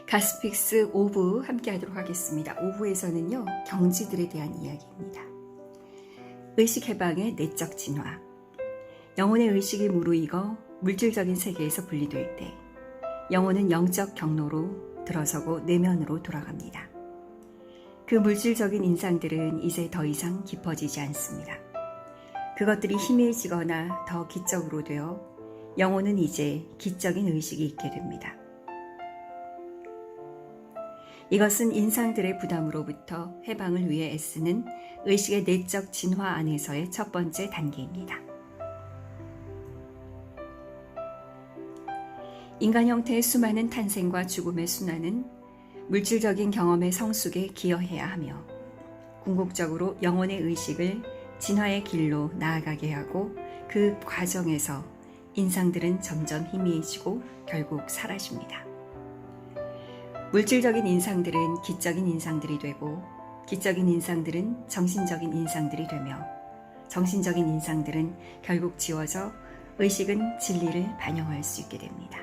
가스픽스 5부 함께 하도록 하겠습니다. 5부에서는요, 경지들에 대한 이야기입니다. 의식 해방의 내적 진화. 영혼의 의식이 무르익어 물질적인 세계에서 분리될 때 영혼은 영적 경로로 들어서고 내면으로 돌아갑니다. 그 물질적인 인상들은 이제 더 이상 깊어지지 않습니다. 그것들이 희미해지거나 더 기적으로 되어 영혼은 이제 기적인 의식이 있게 됩니다. 이것은 인상들의 부담으로부터 해방을 위해 애쓰는 의식의 내적 진화 안에서의 첫 번째 단계입니다. 인간 형태의 수많은 탄생과 죽음의 순환은 물질적인 경험의 성숙에 기여해야 하며 궁극적으로 영혼의 의식을 진화의 길로 나아가게 하고 그 과정에서 인상들은 점점 희미해지고 결국 사라집니다. 물질적인 인상들은 기적인 인상들이 되고 기적인 인상들은 정신적인 인상들이 되며 정신적인 인상들은 결국 지워져 의식은 진리를 반영할 수 있게 됩니다.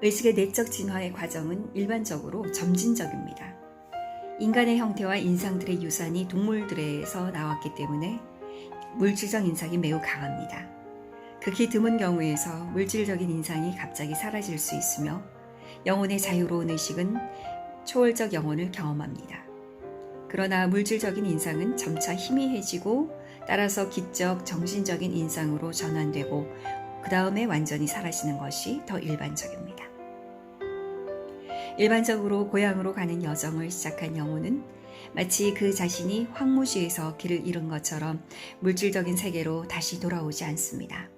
의식의 내적 진화의 과정은 일반적으로 점진적입니다. 인간의 형태와 인상들의 유산이 동물들에서 나왔기 때문에 물질적 인상이 매우 강합니다. 극히 드문 경우에서 물질적인 인상이 갑자기 사라질 수 있으며 영혼의 자유로운 의식은 초월적 영혼을 경험합니다. 그러나 물질적인 인상은 점차 희미해지고 따라서 기적 정신적인 인상으로 전환되고 그 다음에 완전히 사라지는 것이 더 일반적입니다. 일반적으로 고향으로 가는 여정을 시작한 영혼은 마치 그 자신이 황무지에서 길을 잃은 것처럼 물질적인 세계로 다시 돌아오지 않습니다.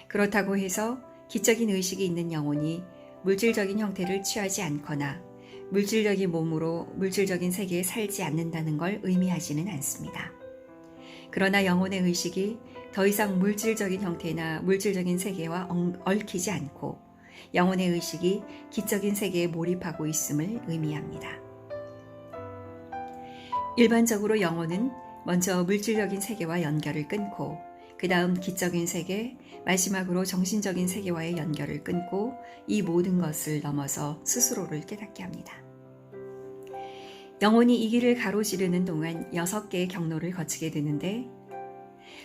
그렇다고 해서 기적인 의식이 있는 영혼이 물질적인 형태를 취하지 않거나 물질적인 몸으로 물질적인 세계에 살지 않는다는 걸 의미하지는 않습니다. 그러나 영혼의 의식이 더 이상 물질적인 형태나 물질적인 세계와 얽히지 않고 영혼의 의식이 기적인 세계에 몰입하고 있음을 의미합니다. 일반적으로 영혼은 먼저 물질적인 세계와 연결을 끊고 그 다음 기적인 세계, 마지막으로 정신적인 세계와의 연결을 끊고 이 모든 것을 넘어서 스스로를 깨닫게 합니다. 영혼이 이 길을 가로지르는 동안 6개의 경로를 거치게 되는데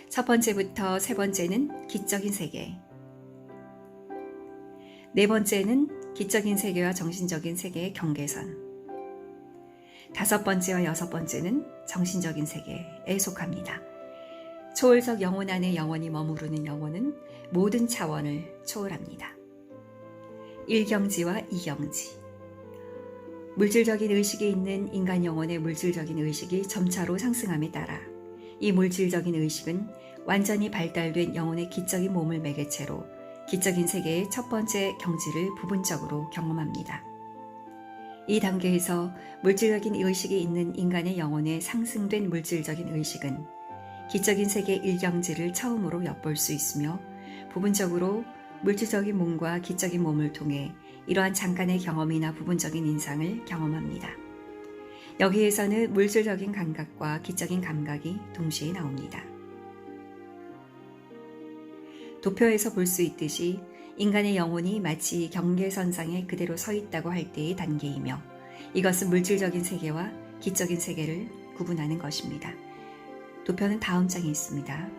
첫 번째부터 세 번째는 기적인 세계, 네 번째는 기적인 세계와 정신적인 세계의 경계선, 다섯 번째와 여섯 번째는 정신적인 세계에 속합니다. 초월적 영혼 안에 영원히 머무르는 영혼은 모든 차원을 초월합니다. 1경지와 2경지. 물질적인 의식이 있는 인간 영혼의 물질적인 의식이 점차로 상승함에 따라 이 물질적인 의식은 완전히 발달된 영혼의 기적인 몸을 매개체로 기적인 세계의 첫 번째 경지를 부분적으로 경험합니다. 이 단계에서 물질적인 의식이 있는 인간의 영혼에 상승된 물질적인 의식은 기적인 세계 1경지를 처음으로 엿볼 수 있으며 부분적으로 물질적인 몸과 기적인 몸을 통해 이러한 잠깐의 경험이나 부분적인 인상을 경험합니다. 여기에서는 물질적인 감각과 기적인 감각이 동시에 나옵니다. 도표에서 볼 수 있듯이 인간의 영혼이 마치 경계선상에 그대로 서 있다고 할 때의 단계이며 이것은 물질적인 세계와 기적인 세계를 구분하는 것입니다. 도표는 다음 장에 있습니다.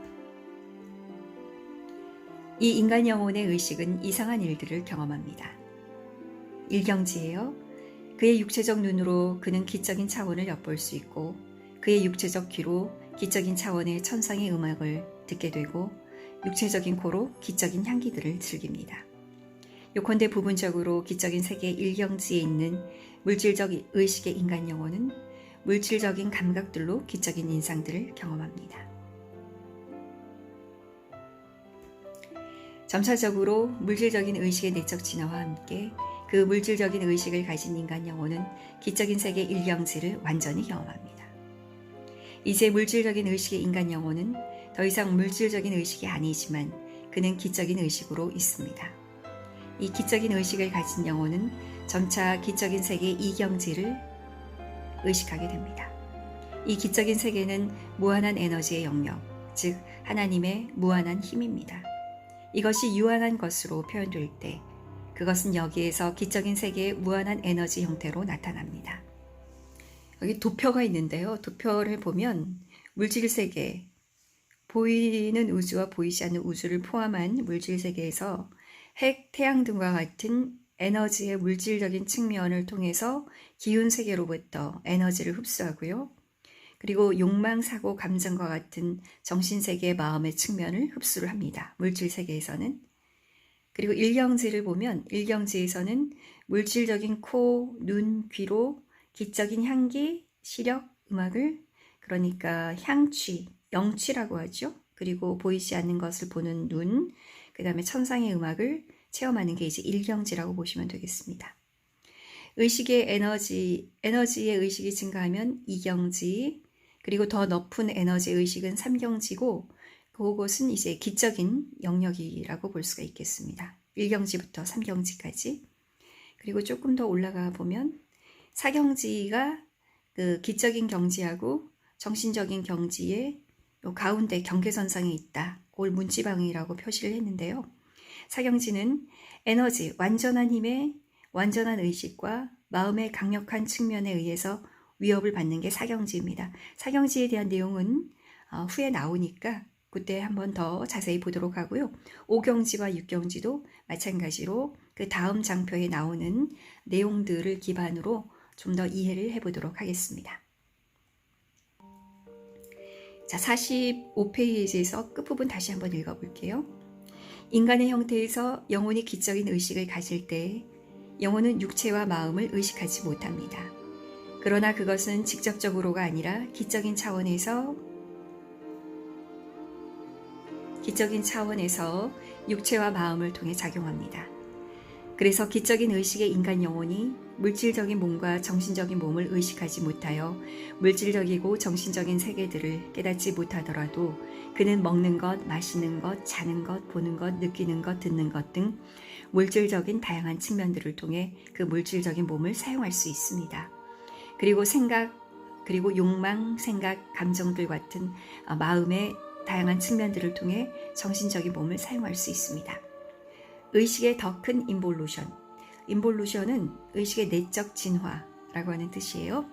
이 인간 영혼의 의식은 이상한 일들을 경험합니다. 1경지예요. 그의 육체적 눈으로 그는 기적인 차원을 엿볼 수 있고 그의 육체적 귀로 기적인 차원의 천상의 음악을 듣게 되고 육체적인 코로 기적인 향기들을 즐깁니다. 요컨대 부분적으로 기적인 세계 1경지에 있는 물질적 의식의 인간 영혼은 물질적인 감각들로 기적인 인상들을 경험합니다. 점차적으로 물질적인 의식의 내적 진화와 함께 그 물질적인 의식을 가진 인간 영혼은 기적인 세계 1경지를 완전히 경험합니다. 이제 물질적인 의식의 인간 영혼은 더 이상 물질적인 의식이 아니지만 그는 기적인 의식으로 있습니다. 이 기적인 의식을 가진 영혼은 점차 기적인 세계 2경지를 의식하게 됩니다. 이 기적인 세계는 무한한 에너지의 영역, 즉 하나님의 무한한 힘입니다. 이것이 유한한 것으로 표현될 때 그것은 여기에서 기적인 세계의 무한한 에너지 형태로 나타납니다. 여기 도표가 있는데요. 도표를 보면 물질 세계, 보이는 우주와 보이지 않는 우주를 포함한 물질 세계에서 핵, 태양 등과 같은 에너지의 물질적인 측면을 통해서 기운 세계로부터 에너지를 흡수하고요. 그리고 욕망, 사고, 감정과 같은 정신세계의 마음의 측면을 흡수를 합니다. 물질 세계에서는. 그리고 일경지를 보면 일경지에서는 물질적인 코, 눈, 귀로 기적인 향기, 시력, 음악을, 그러니까 향취, 영취라고 하죠. 그리고 보이지 않는 것을 보는 눈, 그 다음에 천상의 음악을 체험하는 게 이제 일경지라고 보시면 되겠습니다. 의식의 에너지의 의식이 증가하면 이경지, 그리고 더 높은 에너지의 의식은 삼경지고, 그것은 이제 기적인 영역이라고 볼 수가 있겠습니다. 1경지부터 3경지까지. 그리고 조금 더 올라가 보면 4경지가 그 기적인 경지하고 정신적인 경지의 가운데 경계선상에 있다. 그걸 문지방이라고 표시를 했는데요. 4경지는 에너지, 완전한 힘의 완전한 의식과 마음의 강력한 측면에 의해서 위협을 받는 게 4경지입니다. 4경지에 대한 내용은 후에 나오니까 그때 한번 더 자세히 보도록 하고요. 5경지와 6경지도 마찬가지로 그 다음 장표에 나오는 내용들을 기반으로 좀 더 이해를 해보도록 하겠습니다. 자, 45페이지에서 끝부분 다시 한번 읽어볼게요. 인간의 형태에서 영혼이 기적인 의식을 가질 때 영혼은 육체와 마음을 의식하지 못합니다. 그러나 그것은 직접적으로가 아니라 기적인 차원에서 육체와 마음을 통해 작용합니다. 그래서 기적인 의식의 인간 영혼이 물질적인 몸과 정신적인 몸을 의식하지 못하여 물질적이고 정신적인 세계들을 깨닫지 못하더라도 그는 먹는 것, 마시는 것, 자는 것, 보는 것, 느끼는 것, 듣는 것 등 물질적인 다양한 측면들을 통해 그 물질적인 몸을 사용할 수 있습니다. 그리고 그리고 욕망, 생각, 감정들 같은 마음의 다양한 측면들을 통해 정신적인 몸을 사용할 수 있습니다. 의식의 더 큰 인볼루션은 의식의 내적 진화라고 하는 뜻이에요.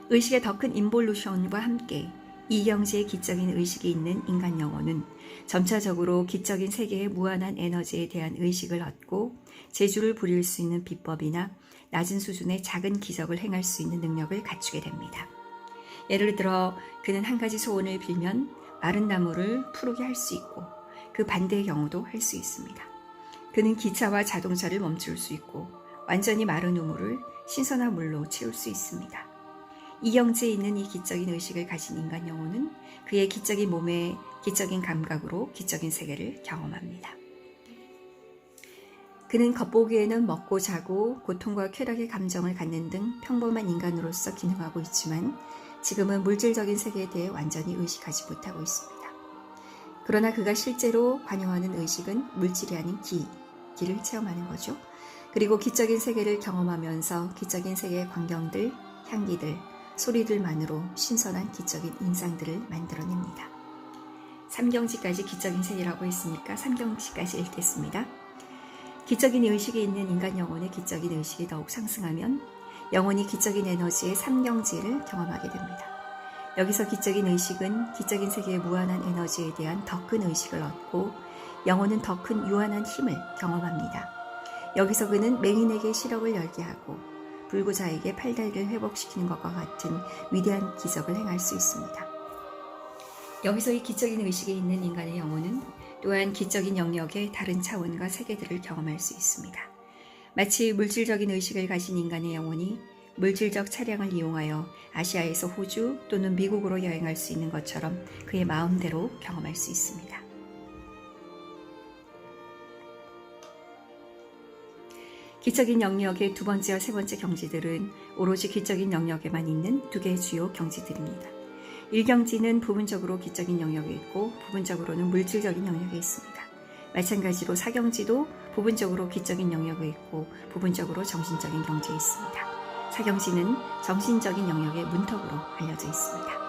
의식의 더 큰 인볼루션과 함께 이경지의 기적인 의식이 있는 인간 영혼은 점차적으로 기적인 세계의 무한한 에너지에 대한 의식을 얻고 재주를 부릴 수 있는 비법이나 낮은 수준의 작은 기적을 행할 수 있는 능력을 갖추게 됩니다. 예를 들어 그는 한 가지 소원을 빌면 마른 나무를 푸르게 할 수 있고 그 반대의 경우도 할 수 있습니다. 그는 기차와 자동차를 멈출 수 있고 완전히 마른 우물을 신선한 물로 채울 수 있습니다. 이경지에 있는 이 기적인 의식을 가진 인간 영혼은 그의 기적인 몸의 기적인 감각으로 기적인 세계를 경험합니다. 그는 겉보기에는 먹고 자고 고통과 쾌락의 감정을 갖는 등 평범한 인간으로서 기능하고 있지만 지금은 물질적인 세계에 대해 완전히 의식하지 못하고 있습니다. 그러나 그가 실제로 관여하는 의식은 물질이 아닌 기를 체험하는 거죠. 그리고 기적인 세계를 경험하면서 기적인 세계의 광경들, 향기들, 소리들만으로 신선한 기적인 인상들을 만들어냅니다. 3경지까지 기적인 세계라고 했으니까 3경지까지 읽겠습니다. 기적인 의식이 있는 인간 영혼의 기적인 의식이 더욱 상승하면 영혼이 기적인 에너지의 3경지를 경험하게 됩니다. 여기서 기적인 의식은 기적인 세계의 무한한 에너지에 대한 더 큰 의식을 얻고 영혼은 더 큰 유한한 힘을 경험합니다. 여기서 그는 맹인에게 시력을 열게 하고 불구자에게 팔다리를 회복시키는 것과 같은 위대한 기적을 행할 수 있습니다. 여기서 이 기적인 의식에 있는 인간의 영혼은 또한 기적인 영역의 다른 차원과 세계들을 경험할 수 있습니다. 마치 물질적인 의식을 가진 인간의 영혼이 물질적 차량을 이용하여 아시아에서 호주 또는 미국으로 여행할 수 있는 것처럼 그의 마음대로 경험할 수 있습니다. 기적인 영역의 두 번째와 세 번째 경지들은 오로지 기적인 영역에만 있는 두 개의 주요 경지들입니다. 1경지는 부분적으로 기적인 영역에 있고 부분적으로는 물질적인 영역에 있습니다. 마찬가지로 4경지도 부분적으로 기적인 영역에 있고 부분적으로 정신적인 경지에 있습니다. 4경지는 정신적인 영역의 문턱으로 알려져 있습니다.